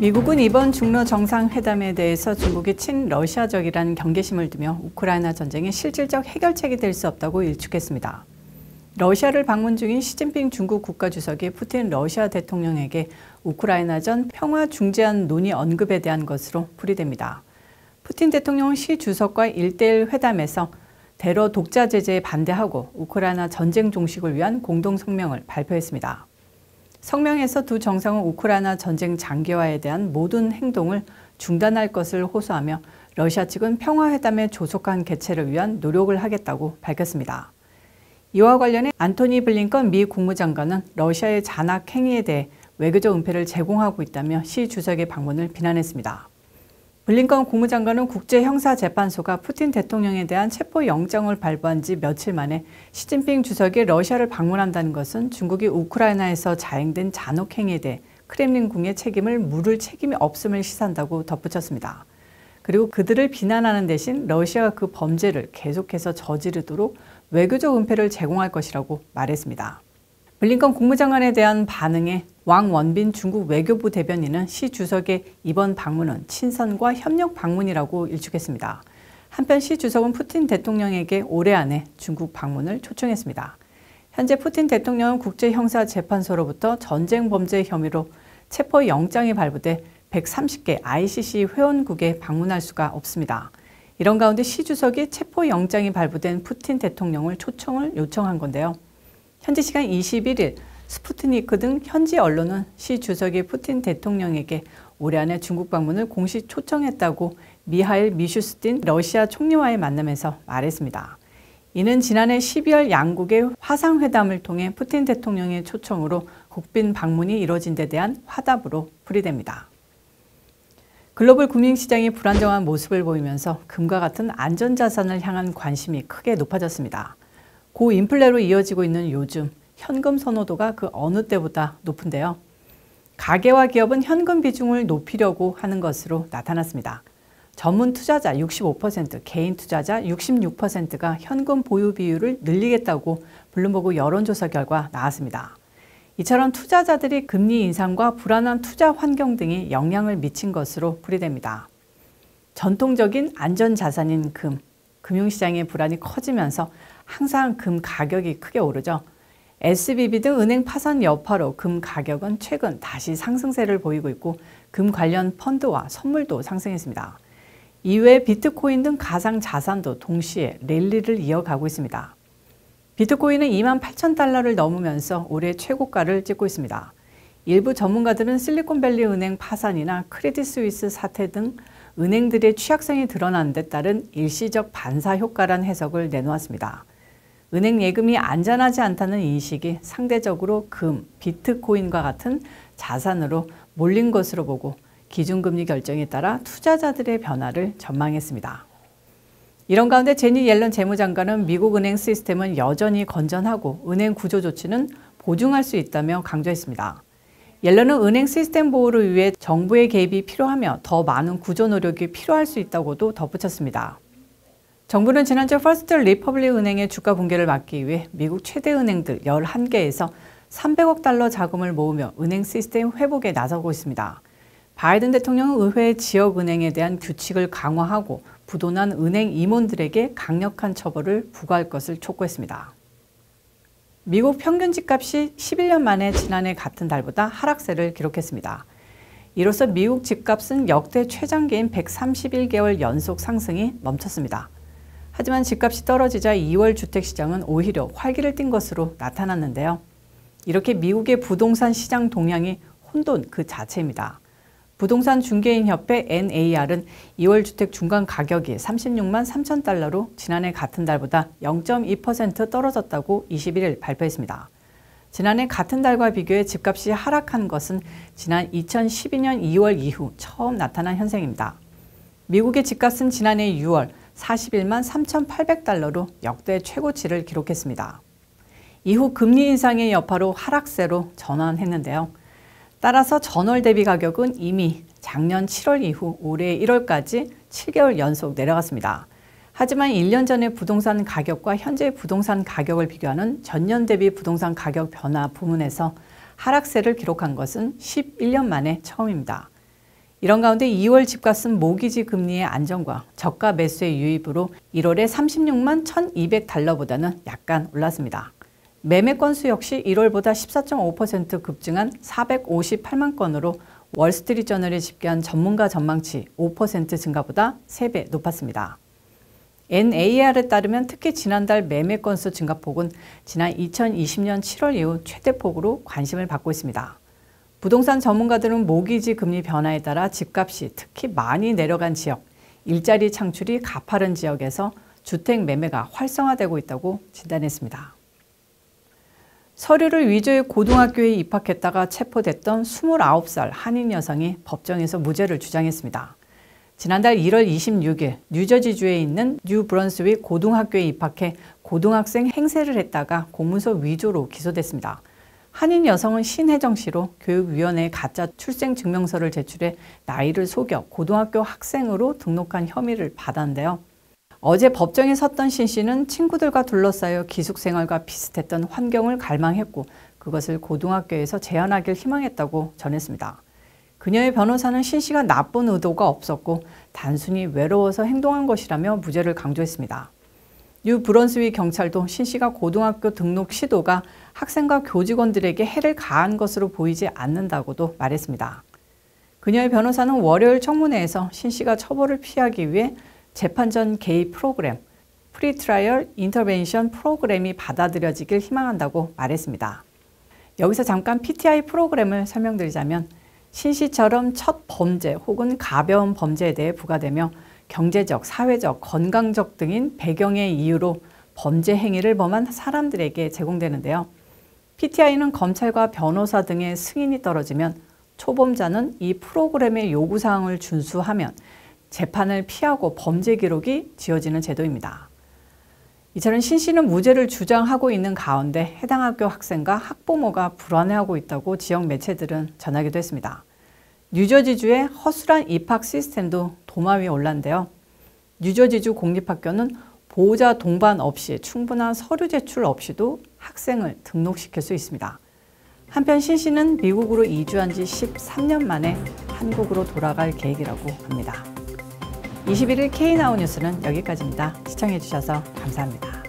미국은 이번 중러 정상회담에 대해서 중국이 친러시아적이라는 경계심을 두며 우크라이나 전쟁의 실질적 해결책이 될 수 없다고 일축했습니다. 러시아를 방문 중인 시진핑 중국 국가주석이 푸틴 러시아 대통령에게 우크라이나전 평화 중재안 논의 언급에 대한 것으로 풀이됩니다. 푸틴 대통령은 시 주석과 1대1 회담에서 테러 독자 제재에 반대하고 우크라이나 전쟁 종식을 위한 공동 성명을 발표했습니다. 성명에서 두 정상은 우크라이나 전쟁 장기화에 대한 모든 행동을 중단할 것을 호소하며 러시아 측은 평화회담의 조속한 개최를 위한 노력을 하겠다고 밝혔습니다. 이와 관련해 안토니 블링컨 미 국무장관은 러시아의 잔악 행위에 대해 외교적 은폐를 제공하고 있다며 시 주석의 방문을 비난했습니다. 블링컨 국무장관은 국제형사재판소가 푸틴 대통령에 대한 체포영장을 발부한 지 며칠 만에 시진핑 주석이 러시아를 방문한다는 것은 중국이 우크라이나에서 자행된 잔혹 행위에 대해 크렘린궁의 책임을 물을 책임이 없음을 시사한다고 덧붙였습니다. 그리고 그들을 비난하는 대신 러시아가 그 범죄를 계속해서 저지르도록 외교적 은폐를 제공할 것이라고 말했습니다. 블링컨 국무장관에 대한 반응에 왕원빈 중국 외교부 대변인은 시 주석의 이번 방문은 친선과 협력 방문이라고 일축했습니다. 한편 시 주석은 푸틴 대통령에게 올해 안에 중국 방문을 초청했습니다. 현재 푸틴 대통령은 국제형사재판소로부터 전쟁 범죄 혐의로 체포영장이 발부돼 130개 ICC 회원국에 방문할 수가 없습니다. 이런 가운데 시 주석이 체포영장이 발부된 푸틴 대통령을 초청을 요청한 건데요. 현지 시간 21일 스푸트니크 등 현지 언론은 시 주석이 푸틴 대통령에게 올해 안에 중국 방문을 공식 초청했다고 미하일 미슈스틴 러시아 총리와의 만남에서 말했습니다. 이는 지난해 12월 양국의 화상회담을 통해 푸틴 대통령의 초청으로 국빈 방문이 이뤄진 데 대한 화답으로 풀이됩니다. 글로벌 금융시장이 불안정한 모습을 보이면서 금과 같은 안전자산을 향한 관심이 크게 높아졌습니다. 고인플레로 이어지고 있는 요즘 현금 선호도가 그 어느 때보다 높은데요. 가계와 기업은 현금 비중을 높이려고 하는 것으로 나타났습니다. 전문 투자자 65%, 개인 투자자 66%가 현금 보유 비율을 늘리겠다고 블룸버그 여론조사 결과 나왔습니다. 이처럼 투자자들이 금리 인상과 불안한 투자 환경 등이 영향을 미친 것으로 풀이됩니다. 전통적인 안전자산인 금, 금융시장의 불안이 커지면서 항상 금 가격이 크게 오르죠. SVB 등 은행 파산 여파로 금 가격은 최근 다시 상승세를 보이고 있고 금 관련 펀드와 선물도 상승했습니다. 이외에 비트코인 등 가상자산도 동시에 랠리를 이어가고 있습니다. 비트코인은 28,000달러를 넘으면서 올해 최고가를 찍고 있습니다. 일부 전문가들은 실리콘밸리 은행 파산이나 크레딧 스위스 사태 등 은행들의 취약성이 드러난 데 따른 일시적 반사 효과란 해석을 내놓았습니다. 은행 예금이 안전하지 않다는 인식이 상대적으로 금, 비트코인과 같은 자산으로 몰린 것으로 보고 기준금리 결정에 따라 투자자들의 변화를 전망했습니다. 이런 가운데 제니 옐런 재무장관은 미국 은행 시스템은 여전히 건전하고 은행 구조 조치는 보증할 수 있다며 강조했습니다. 옐런은 은행 시스템 보호를 위해 정부의 개입이 필요하며 더 많은 구조 노력이 필요할 수 있다고도 덧붙였습니다. 정부는 지난주 퍼스트 리퍼블릭 은행의 주가 붕괴를 막기 위해 미국 최대 은행들 11개에서 300억 달러 자금을 모으며 은행 시스템 회복에 나서고 있습니다. 바이든 대통령은 의회 지역은행에 대한 규칙을 강화하고 부도난 은행 임원들에게 강력한 처벌을 부과할 것을 촉구했습니다. 미국 평균 집값이 11년 만에 지난해 같은 달보다 하락세를 기록했습니다. 이로써 미국 집값은 역대 최장기인 131개월 연속 상승이 멈췄습니다. 하지만 집값이 떨어지자 2월 주택시장은 오히려 활기를 띈 것으로 나타났는데요. 이렇게 미국의 부동산 시장 동향이 혼돈 그 자체입니다. 부동산 중개인 협회 NAR은 2월 주택 중간 가격이 36만 3천 달러로 지난해 같은 달보다 0.2% 떨어졌다고 21일 발표했습니다. 지난해 같은 달과 비교해 집값이 하락한 것은 지난 2012년 2월 이후 처음 나타난 현상입니다. 미국의 집값은 지난해 6월 41만 3,800달러로 역대 최고치를 기록했습니다. 이후 금리 인상의 여파로 하락세로 전환했는데요. 따라서 전월 대비 가격은 이미 작년 7월 이후 올해 1월까지 7개월 연속 내려갔습니다. 하지만 1년 전의 부동산 가격과 현재의 부동산 가격을 비교하는 전년 대비 부동산 가격 변화 부문에서 하락세를 기록한 것은 11년 만에 처음입니다. 이런 가운데 2월 집값은 모기지 금리의 안정과 저가 매수의 유입으로 1월에 36만 1,200달러보다는 약간 올랐습니다. 매매 건수 역시 1월보다 14.5% 급증한 458만 건으로 월스트리트저널이 집계한 전문가 전망치 5% 증가보다 3배 높았습니다. NAR에 따르면 특히 지난달 매매 건수 증가폭은 지난 2020년 7월 이후 최대폭으로 관심을 받고 있습니다. 부동산 전문가들은 모기지 금리 변화에 따라 집값이 특히 많이 내려간 지역, 일자리 창출이 가파른 지역에서 주택 매매가 활성화되고 있다고 진단했습니다. 서류를 위조해 고등학교에 입학했다가 체포됐던 29살 한인 여성이 법정에서 무죄를 주장했습니다. 지난달 1월 26일 뉴저지주에 있는 뉴브런스윅 고등학교에 입학해 고등학생 행세를 했다가 공문서 위조로 기소됐습니다. 한인 여성은 신혜정씨로 교육위원회에 가짜 출생증명서를 제출해 나이를 속여 고등학교 학생으로 등록한 혐의를 받았는데요. 어제 법정에 섰던 신 씨는 친구들과 둘러싸여 기숙생활과 비슷했던 환경을 갈망했고 그것을 고등학교에서 재현하길 희망했다고 전했습니다. 그녀의 변호사는 신 씨가 나쁜 의도가 없었고 단순히 외로워서 행동한 것이라며 무죄를 강조했습니다. 뉴브런스윅 경찰도 신 씨가 고등학교 등록 시도가 학생과 교직원들에게 해를 가한 것으로 보이지 않는다고도 말했습니다. 그녀의 변호사는 월요일 청문회에서 신 씨가 처벌을 피하기 위해 재판 전 개입 프로그램, 프리트라이얼 인터벤션 프로그램이 받아들여지길 희망한다고 말했습니다. 여기서 잠깐 PTI 프로그램을 설명드리자면 신 씨처럼 첫 범죄 혹은 가벼운 범죄에 대해 부과되며 경제적, 사회적, 건강적 등인 배경의 이유로 범죄 행위를 범한 사람들에게 제공되는데요. PTI는 검찰과 변호사 등의 승인이 떨어지면 초범자는 이 프로그램의 요구사항을 준수하면 재판을 피하고 범죄 기록이 지워지는 제도입니다. 이처럼 신 씨는 무죄를 주장하고 있는 가운데 해당 학교 학생과 학부모가 불안해하고 있다고 지역 매체들은 전하기도 했습니다. 뉴저지주의 허술한 입학 시스템도 도마 위에 올랐는데요. 뉴저지주 공립학교는 보호자 동반 없이 충분한 서류 제출 없이도 학생을 등록시킬 수 있습니다. 한편 신 씨는 미국으로 이주한 지 13년 만에 한국으로 돌아갈 계획이라고 합니다. 21일 K나우 뉴스는 여기까지입니다. 시청해주셔서 감사합니다.